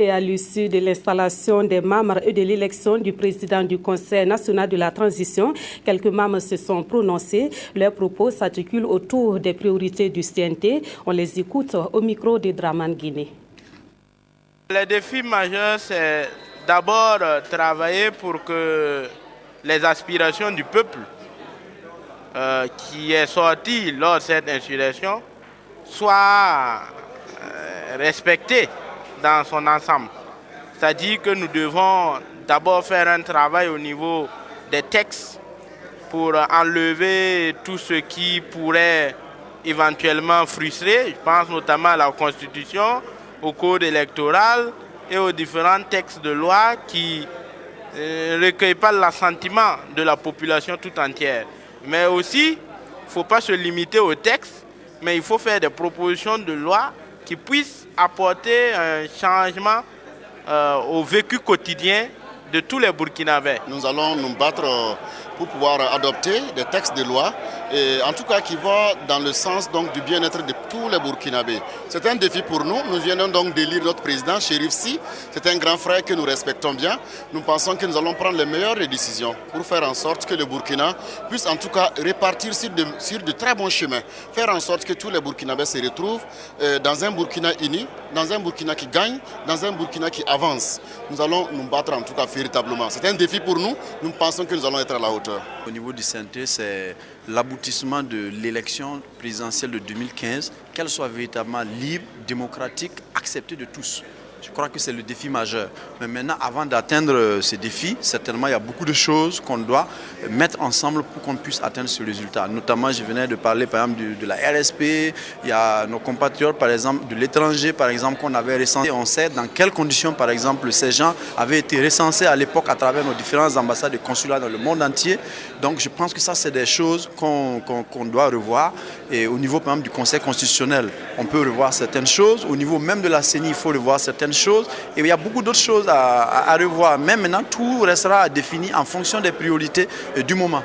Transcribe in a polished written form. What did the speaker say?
Et à l'issue de l'installation des membres et de l'élection du président du Conseil national de la transition, quelques membres se sont prononcés. Leurs propos s'articulent autour des priorités du CNT. On les écoute au micro de Draman Guinée. Le défi majeur, c'est d'abord travailler pour que les aspirations du peuple qui est sorti lors de cette insurrection soient respectées dans son ensemble. C'est-à-dire que nous devons d'abord faire un travail au niveau des textes pour enlever tout ce qui pourrait éventuellement frustrer. Je pense notamment à la Constitution, au code électoral et aux différents textes de loi qui ne recueillent pas l'assentiment de la population tout entière. Mais aussi, il ne faut pas se limiter aux textes, mais il faut faire des propositions de loi qui puissent apporter un changement au vécu quotidien de tous les Burkinabés. Nous allons nous battre pour pouvoir adopter des textes de loi, et en tout cas qui vont dans le sens donc, du bien-être de tous les Burkinabés. C'est un défi pour nous. Nous venons donc d'élire notre président, Chérif Sy. C'est un grand frère que nous respectons bien. Nous pensons que nous allons prendre les meilleures décisions pour faire en sorte que le Burkina puisse en tout cas repartir sur de très bons chemins. Faire en sorte que tous les Burkinabés se retrouvent dans un Burkina uni, dans un Burkina qui gagne, dans un Burkina qui avance. Nous allons nous battre en tout cas véritablement. C'est un défi pour nous. Nous pensons que nous allons être à la hauteur. Au niveau du CNT, c'est l'aboutissement de l'élection présidentielle de 2015, qu'elle soit véritablement libre, démocratique, acceptée de tous. Je crois que c'est le défi majeur. Mais maintenant, avant d'atteindre ce défi, certainement, il y a beaucoup de choses qu'on doit mettre ensemble pour qu'on puisse atteindre ce résultat. Notamment, je venais de parler, par exemple, de la RSP. Il y a nos compatriotes, par exemple, de l'étranger, par exemple, qu'on avait recensé. On sait dans quelles conditions, par exemple, ces gens avaient été recensés à l'époque à travers nos différentes ambassades et consulats dans le monde entier. Donc, je pense que ça, c'est des choses qu'on doit revoir. Et au niveau, par exemple, du Conseil constitutionnel, on peut revoir certaines choses. Au niveau même de la CENI, il faut revoir certaines choses. Et il y a beaucoup d'autres choses à revoir. Mais maintenant, tout restera défini en fonction des priorités du moment.